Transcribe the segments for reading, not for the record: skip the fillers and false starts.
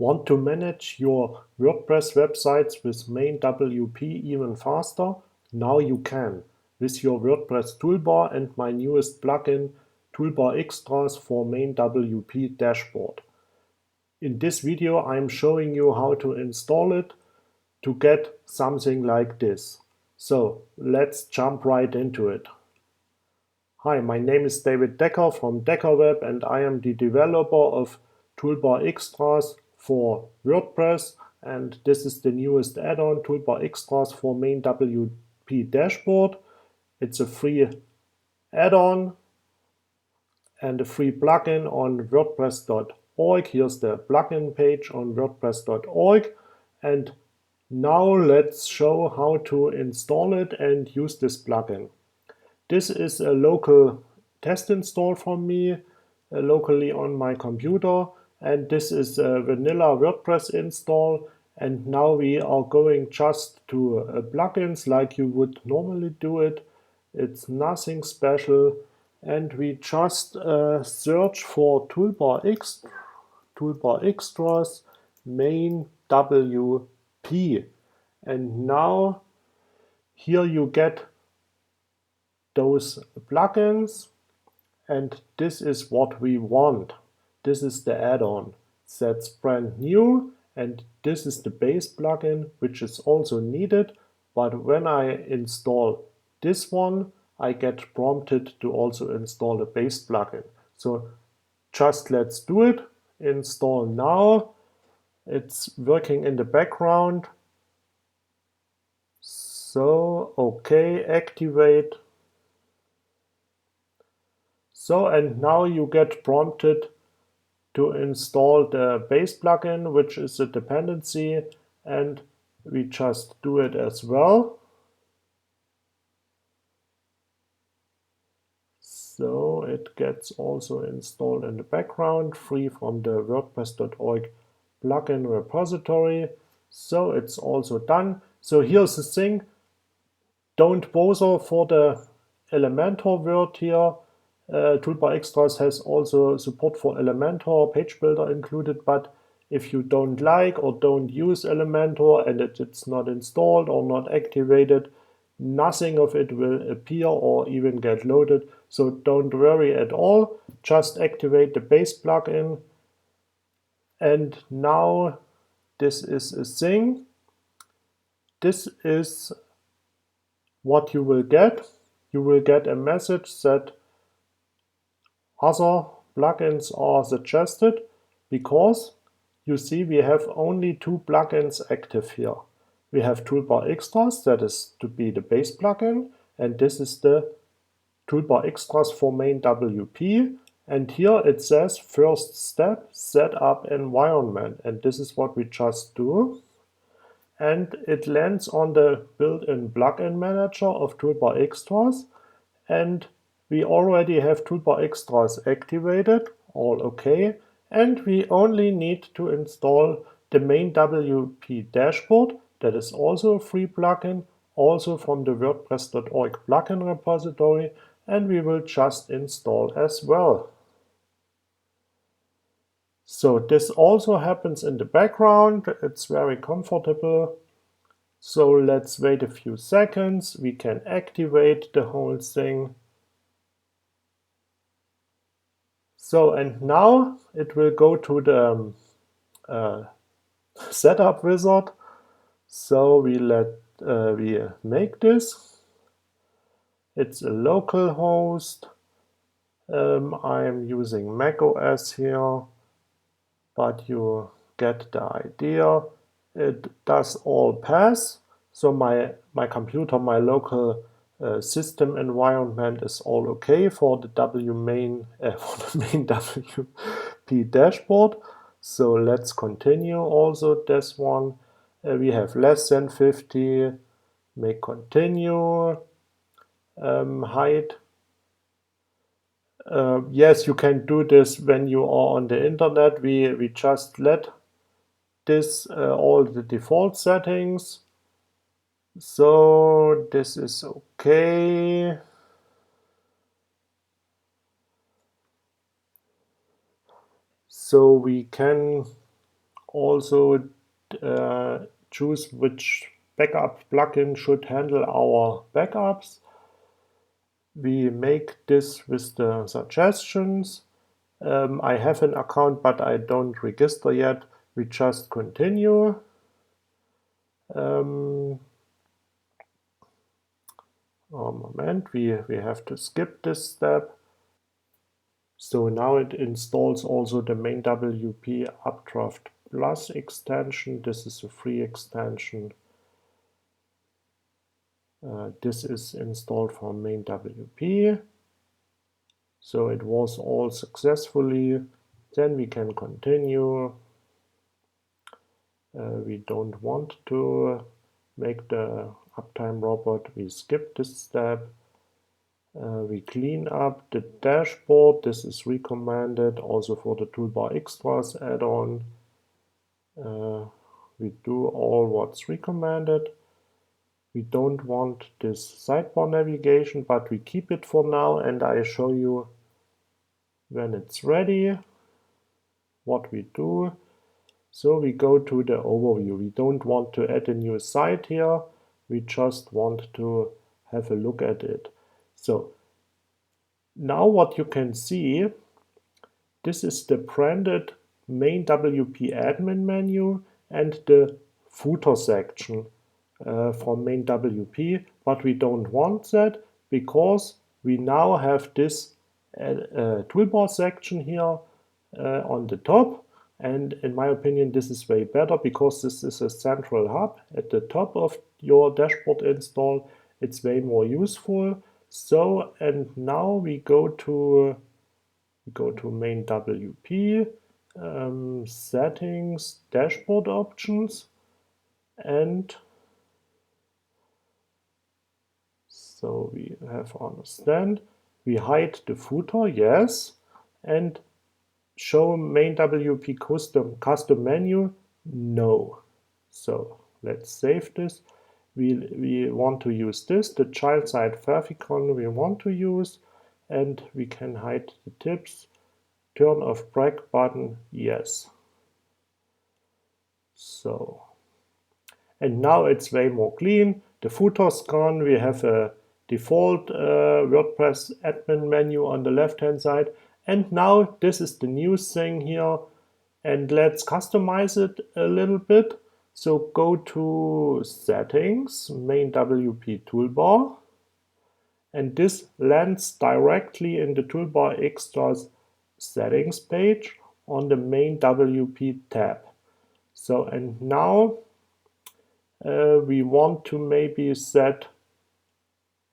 Want to manage your WordPress websites with MainWP even faster? Now you can with your WordPress toolbar and my newest plugin, Toolbar Extras for MainWP Dashboard. In this video I'm showing you how to install it to get something like this. So let's jump right into it. Hi, my name is David Decker from deckerweb and I am the developer of Toolbar Extras for WordPress, and this is the newest add-on, Toolbar Extras for MainWP Dashboard. It's a free add-on and a free plugin on WordPress.org. Here's the plugin page on WordPress.org, and now let's show how to install it and use this plugin. This is a local test install from me, locally on my computer, and this is a vanilla WordPress install. And now we are going just to plugins like you would normally do it. It's nothing special, and we just search for Toolbar Extras MainWP, and now here you get those plugins, and this is what we want. This is the add-on that's brand new, and this is the base plugin, which is also needed, but when I install this one I get prompted to also install the base plugin. So just let's do it. Install now. It's working in the background. So okay, activate. So, and now you get prompted to install the base plugin, which is a dependency, and we just do it as well. So it gets also installed in the background, free from the WordPress.org plugin repository. So it's also done. So here's the thing, don't bother for the Elementor word here. Toolbar Extras has also support for Elementor page builder included, but if you don't like or don't use Elementor and it's not installed or not activated, nothing of it will appear or even get loaded. So don't worry at all, just activate the base plugin. And now this is a thing. This is what you will get. You will get a message that other plugins are suggested, because you see we have only two plugins active here. We have Toolbar Extras, that is to be the base plugin, and this is the Toolbar Extras for MainWP. And here it says first step, set up environment, and this is what we just do. And it lands on the built-in plugin manager of Toolbar Extras, and we already have Toolbar Extras activated, all okay, and we only need to install the MainWP Dashboard, that is also a free plugin, also from the WordPress.org plugin repository, and we will just install as well. So this also happens in the background, it's very comfortable. So let's wait a few seconds, we can activate the whole thing. So, and now it will go to the setup wizard. So we make this. It's a local host. I'm using Mac OS here, but you get the idea. It does all pass. So my computer, my local system environment is all okay for the MainWP dashboard. So let's continue also this one. We have less than 50, make continue, hide. Yes, you can do this when you are on the internet. We just let this all the default settings. So this is okay. So we can also choose which backup plugin should handle our backups. We make this with the suggestions. I have an account, but I don't register yet. We just continue. Moment, we have to skip this step. So now it installs also the MainWP Updraft Plus extension. This is a free extension. This is installed from MainWP. So it was all successfully. Then we can continue. We don't want to make the uptime robot. We skip this step. We clean up the dashboard. This is recommended also for the Toolbar Extras add-on. We do all what's recommended. We don't want this sidebar navigation, but we keep it for now, and I show you when it's ready what we do. So we go to the overview. We don't want to add a new site here. We just want to have a look at it. So now what you can see, this is the branded MainWP admin menu and the footer section from MainWP, but we don't want that because we now have this toolbar section here on the top, and in my opinion this is way better because this is a central hub at the top of your dashboard install. It's way more useful. So, and now we go to MainWP, settings, dashboard options, and so we have understand. We hide the footer, yes, and show MainWP custom menu, no. So let's save this. We want to use this, the child side favicon we want to use, and we can hide the tips. Turn off break button, yes. So, and now it's way more clean. The footer's gone. We have a default WordPress admin menu on the left hand side, and now this is the new thing here, and let's customize it a little bit. So go to settings, MainWP toolbar, and this lands directly in the Toolbar Extras settings page on the MainWP tab. So, and now we want to maybe set,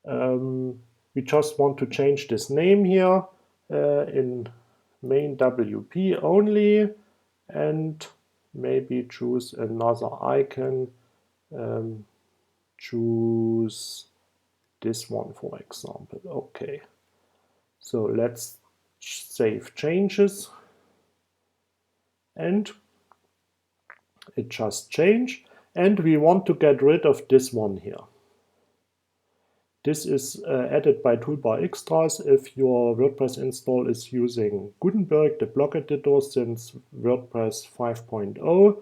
we just want to change this name here in MainWP only, and maybe choose another icon, choose this one for example. Okay, so let's save changes, and it just changed, and we want to get rid of this one here. This is added by Toolbar Extras if your WordPress install is using Gutenberg, the block editor, since WordPress 5.0,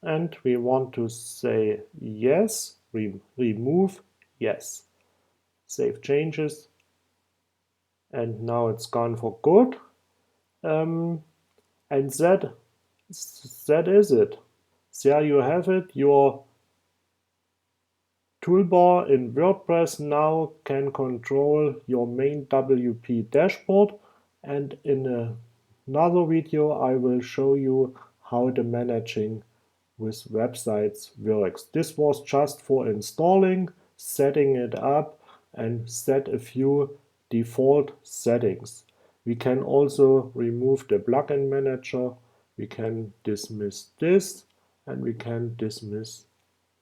and we want to say yes, remove, yes. Save changes, and now it's gone for good. And that is it. There you have it. Your toolbar in WordPress now can control your MainWP dashboard, and in another video I will show you how the managing with websites works. This was just for installing, setting it up, and set a few default settings. We can also remove the plugin manager. We can dismiss this, and we can dismiss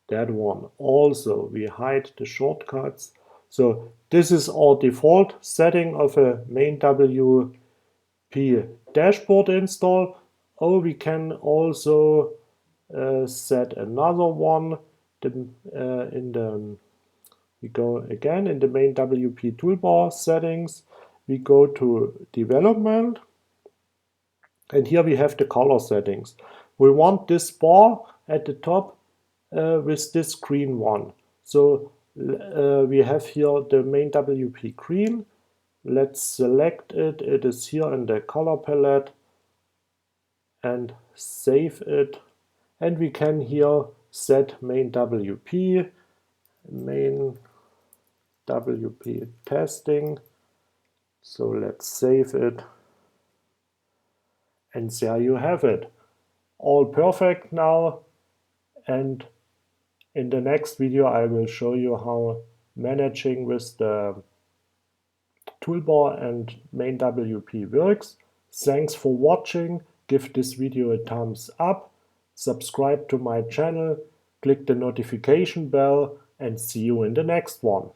that one. Also, we hide the shortcuts. So this is our default setting of a MainWP dashboard install. Oh, we can also set another one. We go again in the MainWP toolbar settings. We go to development, and here we have the color settings. We want this bar at the top with this green one. So we have here the MainWP green. Let's select it. It is here in the color palette and save it. And we can here set MainWP, MainWP testing. So let's save it. And there you have it. All perfect now. And in the next video I will show you how managing with the toolbar and MainWP works. Thanks for watching. Give this video a thumbs up. Subscribe to my channel. Click the notification bell and see you in the next one.